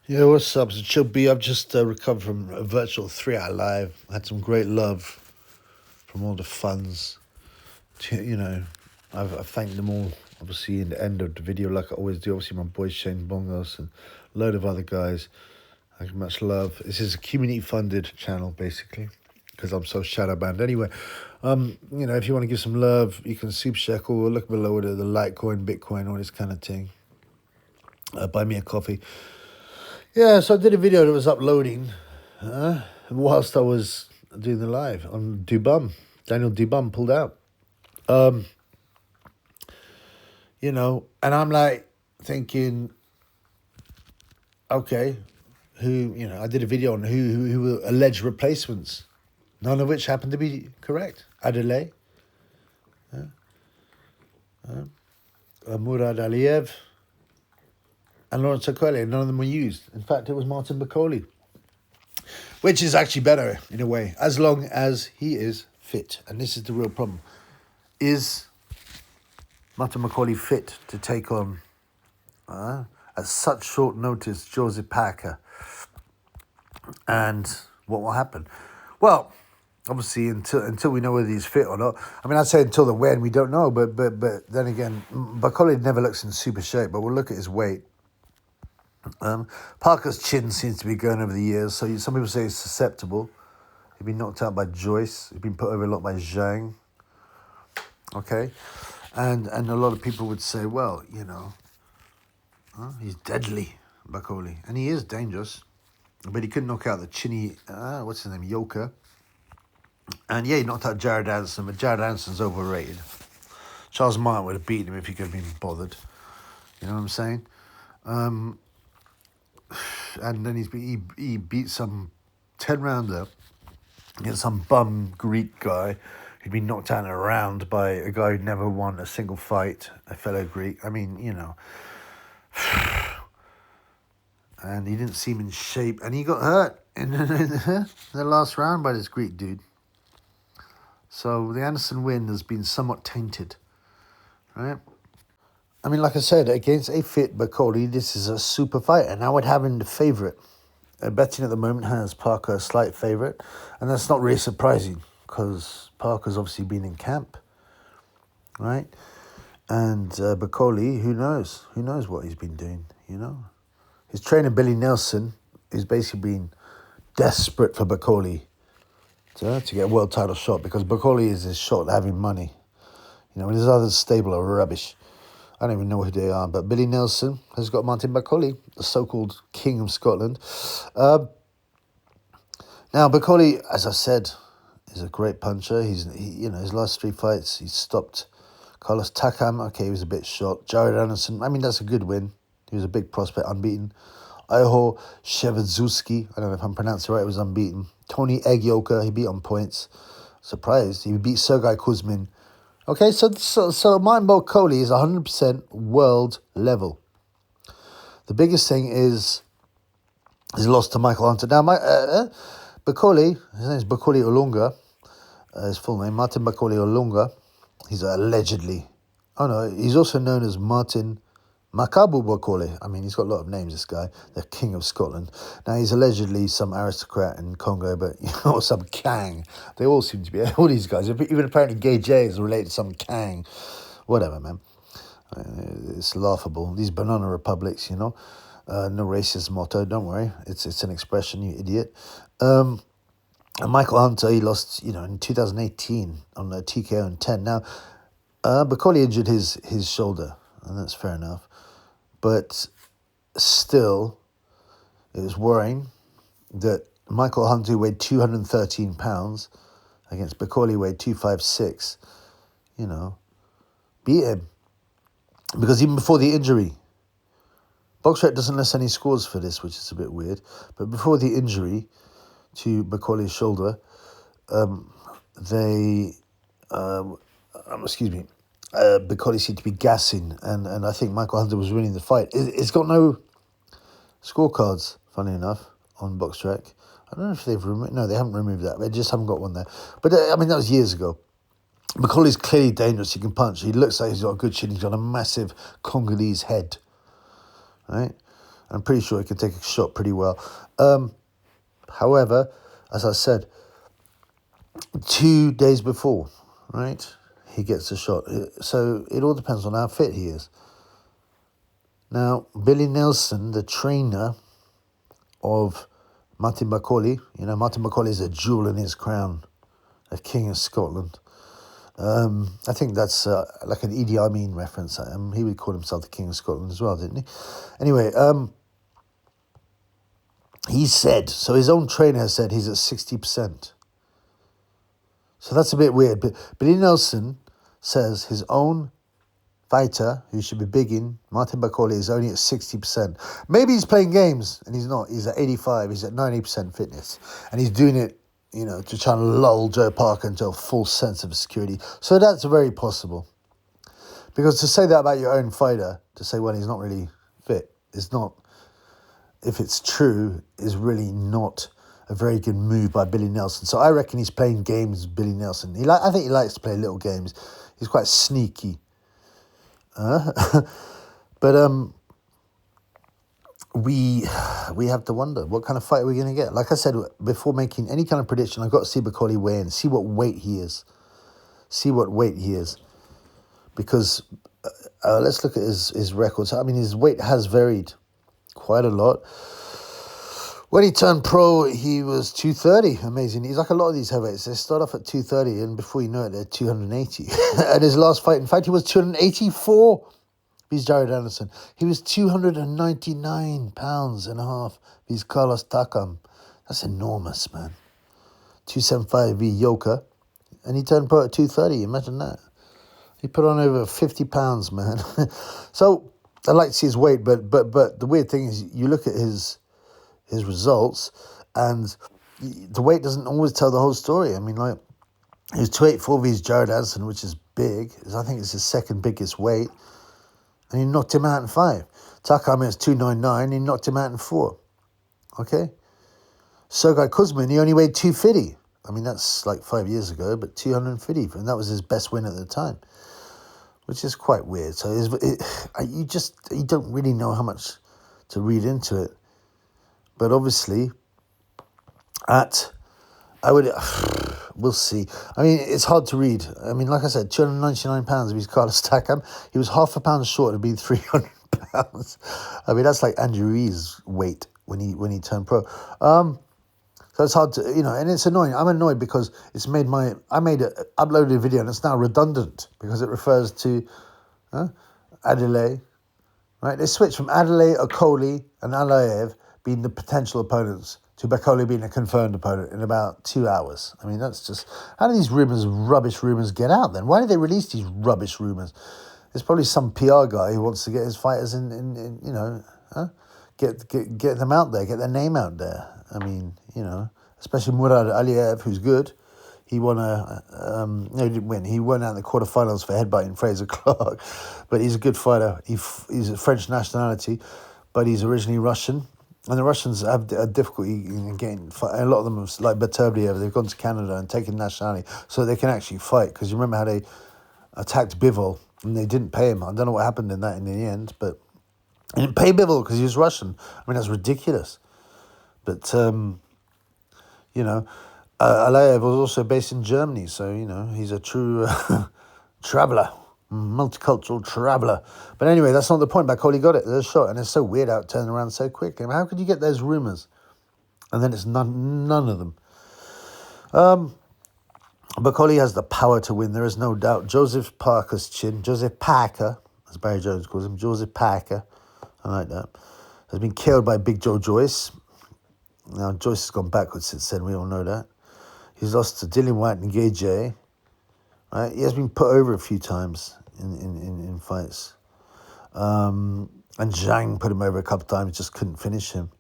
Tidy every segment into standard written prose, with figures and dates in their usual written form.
Yeah, what's up? It's Chill B. I've just recovered from a virtual 3 hour live. I had some great love from all the funds. You know, I've thanked them all, obviously, in the end of the video, like I always do. Obviously, my boy Shane Bongos and a load of other guys. Thank you much love. This is a community funded channel, basically, because I'm so shadow banned. Anyway, if you want to give some love, you can super check or look below the Litecoin, Bitcoin, all this kind of thing. Buy me a coffee. Yeah, so I did a video that was uploading whilst I was doing the live on Dubum. Daniel Dubum pulled out. And I'm like thinking, okay, I did a video on who were alleged replacements, none of which happened to be correct. Adelaide, Murad Aliyev, and Lawrence Okolie, none of them were used. In fact, it was Martin Bakole, which is actually better in a way, as long as he is fit. And this is the real problem. Is Martin Bakole fit to take on, at such short notice, Joseph Parker? And what will happen? Well, obviously, until we know whether he's fit or not. I mean, I'd say until the when, we don't know. But then again, Bakole never looks in super shape. But we'll look at his weight. Parker's chin seems to be going over the years. So some people say he's susceptible. He's been knocked out by Joyce. He's been put over a lot by Zhang. Okay. And a lot of people would say, well, he's deadly, Bakole. And he is dangerous. But he couldn't knock out the chinny, what's his name, Yoker. And yeah, he knocked out Jared Anderson, but Jared Anderson's overrated. Charles Martin would have beaten him if he could have been bothered. You know what I'm saying? And then he beat some 10-rounder against some bum Greek guy who'd been knocked out in a round by a guy who'd never won a single fight, a fellow Greek. I mean, and he didn't seem in shape, and he got hurt in the last round by this Greek dude. So the Anderson win has been somewhat tainted, right? I mean, like I said, against a fit Bakole, this is a super fight, and I would have him the favourite. Betting at the moment has Parker a slight favourite, and that's not really surprising because Parker's obviously been in camp, right? And Bakole, who knows? Who knows what he's been doing, His trainer, Billy Nelson, is basically been desperate for Bakole to get a world title shot because Bakole is his shot at having money. His other stable are rubbish. I don't even know who they are, but Billy Nelson has got Martin Bakole, the so-called king of Scotland. Now, Bakole, as I said, is a great puncher. His last 3 fights, he's stopped Carlos Takam. Okay, he was a bit shot. Jared Anderson, I mean, that's a good win. He was a big prospect, unbeaten. Iho Shevadzuski, I don't know if I'm pronouncing it right, was unbeaten. Tony Egyoka, he beat on points. Surprised. He beat Sergei Kuzmin. Okay, so Martin Bakole is 100% world level. The biggest thing is his loss to Michael Hunter. Now, Bakole, his name is Bakole Olunga, his full name, Martin Bakole Olunga. He's allegedly, he's also known as Martin Makabu Bakole. I mean, he's got a lot of names, this guy, the king of Scotland. Now, he's allegedly some aristocrat in Congo, but, or some Kang. They all seem to be, all these guys, even apparently Gay J is related to some Kang. Whatever, man. It's laughable. These banana republics, no racist motto, don't worry. It's an expression, you idiot. And Michael Hunter, he lost, in 2018 on a TKO in 10. Now, Bakole injured his shoulder, and that's fair enough. But still, it was worrying that Michael Hunter weighed 213 pounds against Bakole weighed 256. Beat him. Because even before the injury, BoxRec doesn't list any scores for this, which is a bit weird. But before the injury to Bakole's shoulder, Bakole seemed to be gassing, and I think Michael Hunter was winning the fight. It's got no scorecards, funny enough, on BoxRec. I don't know if they've removed. No, they haven't removed that. They just haven't got one there. But that was years ago. Bakole's clearly dangerous. He can punch. He looks like he's got a good chin. He's got a massive Congolese head, right? I'm pretty sure he can take a shot pretty well. However, as I said, 2 days before, right, he gets a shot. So it all depends on how fit he is. Now, Billy Nelson, the trainer of Martin Bakole, Martin Bakole is a jewel in his crown, a king of Scotland. I think that's like an Idi Amin reference. He would call himself the king of Scotland as well, didn't he? Anyway, he said, so his own trainer has said he's at 60%. So that's a bit weird. But Billy Nelson says his own fighter, who should be big in, Martin Bakole, is only at 60%. Maybe he's playing games, and he's not. He's at 85, he's at 90% fitness. And he's doing it, to try and lull Joe Parker into a false sense of security. So that's very possible. Because to say that about your own fighter, to say, well, he's not really fit, is not, if it's true, is really not a very good move by Billy Nelson. So I reckon he's playing games, Billy Nelson. I think he likes to play little games. He's quite sneaky. But we have to wonder, what kind of fight are we going to get? Like I said, before making any kind of prediction, I've got to see Bakole weigh in, see what weight he is. Because let's look at his records. I mean, his weight has varied quite a lot. When he turned pro, he was 230. Amazing. He's like a lot of these heavyweights. They start off at 230, and before you know it, they're 280. And his last fight, in fact, he was 284. He's Jared Anderson. He was 299 pounds and a half. He's Carlos Takam. That's enormous, man. 275 v Yoka. And he turned pro at 230. Imagine that. He put on over 50 pounds, man. So I like to see his weight, but the weird thing is, you look at his results, and the weight doesn't always tell the whole story. I mean, like, he was 284 v Jared Anderson, which is big. I think it's his second biggest weight. And he knocked him out in 5. Takam is 299, he knocked him out in 4. Okay? Sergei Kuzmin, he only weighed 250. I mean, that's like 5 years ago, but 250, and that was his best win at the time, which is quite weird. So you don't really know how much to read into it. But obviously, we'll see. I mean, it's hard to read. I mean, like I said, 299 pounds if he's Carlos Takam. He was half a pound short of being 300 pounds. I mean, that's like Andrew Ruiz's weight when he turned pro. So it's hard to, and it's annoying. I'm annoyed because uploaded a video and it's now redundant because it refers to Adelaide, right? They switched from Adelaide, Okoli, and Alaev being the potential opponents to Bakole being a confirmed opponent in about 2 hours. I mean, that's just... How do these rubbish rumours get out then? Why do they release these rubbish rumours? There's probably some PR guy who wants to get his fighters get them out there, get their name out there. I mean, especially Murad Aliyev, who's good. He won he didn't win. He won out in the quarterfinals for headbutting Fraser Clark. But he's a good fighter. He's a French nationality, but he's originally Russian. And the Russians have a difficulty in getting... A lot of them, like Beterbiev, they've gone to Canada and taken nationality so they can actually fight. Because you remember how they attacked Bivol and they didn't pay him. I don't know what happened in the end, but they didn't pay Bivol because he was Russian. I mean, that's ridiculous. But, Alaev was also based in Germany, so, he's a true traveller. Multicultural traveller. But anyway, that's not the point. Bakole got it. There's a shot, and it's so weird how it turned around so quickly. I mean, how could you get those rumours? And then it's none of them. Bakole has the power to win. There is no doubt. Joseph Parker, as Barry Jones calls him, Joseph Parker, I like that, has been killed by Big Joe Joyce. Now, Joyce has gone backwards since then. We all know that. He's lost to Dylan White and Gage. Right? He has been put over a few times in fights. And Zhang put him over a couple of times, just couldn't finish him.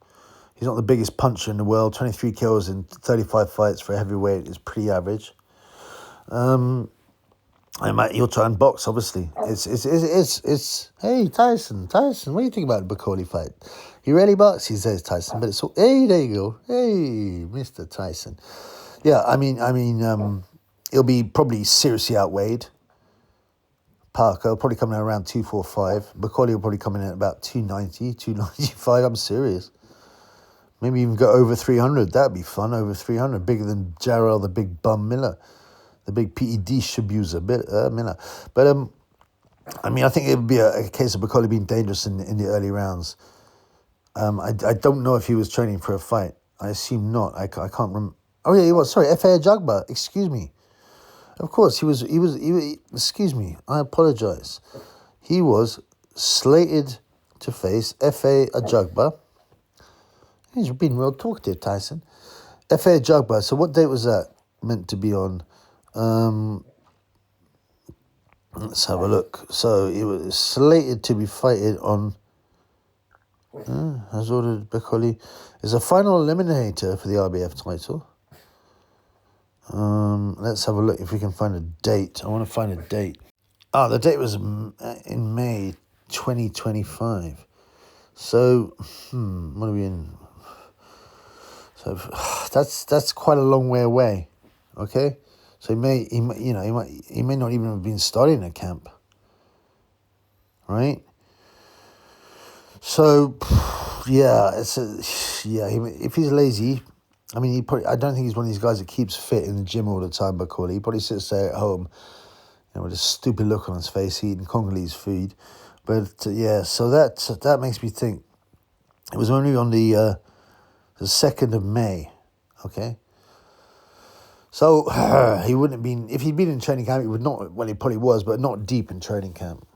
He's not the biggest puncher in the world. 23 kills in 35 fights for a heavyweight is pretty average. He'll try and box, obviously. It's hey, Tyson, what do you think about the Bakole fight? He rarely boxes, he says, Tyson, but it's all, hey, there you go. Hey, Mr. Tyson. Yeah, I mean, he'll be probably seriously outweighed. Parker will probably come in around 245. Bakole will probably come in at about 290, 295. I'm serious. Maybe even go over 300. That'd be fun. Over 300. Bigger than Jarrell, the big bum Miller. The big PED abuser Miller. But, I mean, I think it would be a case of Bakole being dangerous in the early rounds. I don't know if he was training for a fight. I assume not. I can't remember. Oh, yeah, he was. Sorry, F.A. Ajagba. Excuse me. Of course, he was. Excuse me. I apologize. He was slated to face F.A. Ajagba. He's been real talkative, Tyson. F.A. Ajagba. So what date was that meant to be on? Let's have a look. So he was slated to be fighted on. Has ordered Bakole is a final eliminator for the RBF title. Let's have a look if we can find a date. I want to find a date. The date was in May 2025. So, what are we in? So that's quite a long way away. Okay, so he may not even have been starting a camp. Right. So, yeah, if he's lazy, I mean, I don't think he's one of these guys that keeps fit in the gym all the time, Bakole. He probably sits there at home, with a stupid look on his face, eating Congolese food. But, so that makes me think. It was only on the 2nd of May, okay? So, he wouldn't have been, if he'd been in training camp, he would not, well, he probably was, but not deep in training camp.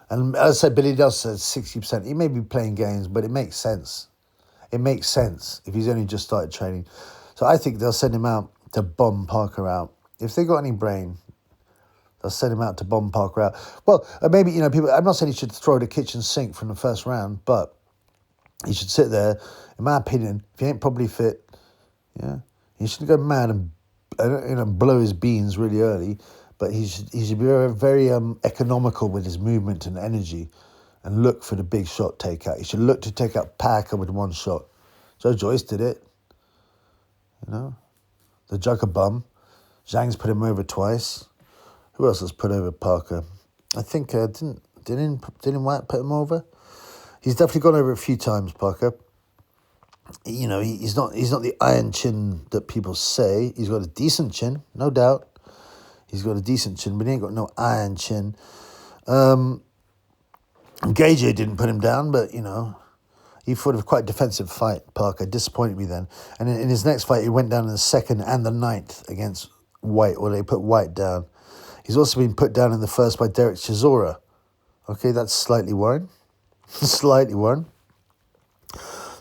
And as I said, Billy does said 60%. He may be playing games, but it makes sense. It makes sense if he's only just started training. So I think they'll send him out to bomb Parker out. If they got any brain, they'll send him out to bomb Parker out. Well, maybe, people, I'm not saying he should throw the kitchen sink from the first round, but he should sit there, in my opinion, if he ain't probably fit, he should go mad and blow his beans really early. But he should be very, very economical with his movement and energy and look for the big shot takeout. He should look to take out Parker with one shot. Joe Joyce did it. The Joker bum. Zhang's put him over twice. Who else has put over Parker? I think didn't White put him over? He's definitely gone over a few times, Parker. He's not the iron chin that people say. He's got a decent chin, no doubt. He's got a decent chin, but he ain't got no iron chin. Gage didn't put him down, but, he fought a quite defensive fight, Parker. Disappointed me then. And in his next fight, he went down in the 2nd and the 9th against White, or they put White down. He's also been put down in the first by Derek Chisora. Okay, that's slightly worrying. Slightly worrying.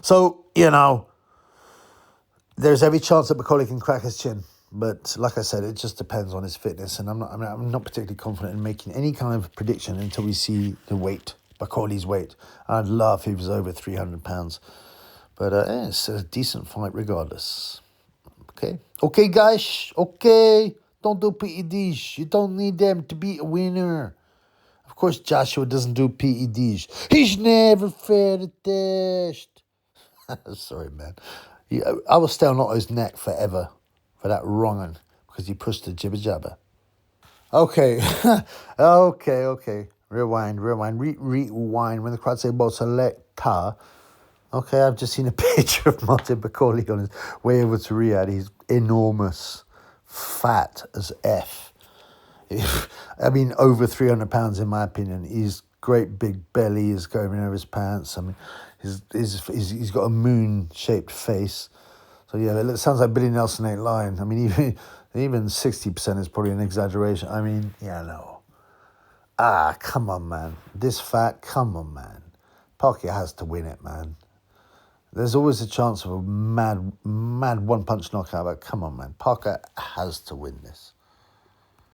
So, there's every chance that Bakole can crack his chin. But like I said, it just depends on his fitness, and I'm not particularly confident in making any kind of prediction until we see the weight, Bakole's weight. I'd love if he was over 300 pounds, but it's a decent fight regardless. Okay, guys. Okay, don't do PEDs. You don't need them to be a winner. Of course, Joshua doesn't do PEDs. He's never failed a test. Sorry, man. I will stay on Otto's neck forever. For that wrong'un, because he pushed the jibber jabber. Okay, okay. Rewind. Rewind. When the crowd say selector. Okay, I've just seen a picture of Martin Bakole on his way over to Riyadh. He's enormous, fat as F. I mean, over 300 pounds in my opinion. He's great big belly is going over his pants. I mean, he's got a moon-shaped face. So, it sounds like Billy Nelson ain't lying. I mean, even 60% is probably an exaggeration. I mean, come on, man. This fat, come on, man. Parker has to win it, man. There's always a chance of a mad one-punch knockout, but come on, man. Parker has to win this.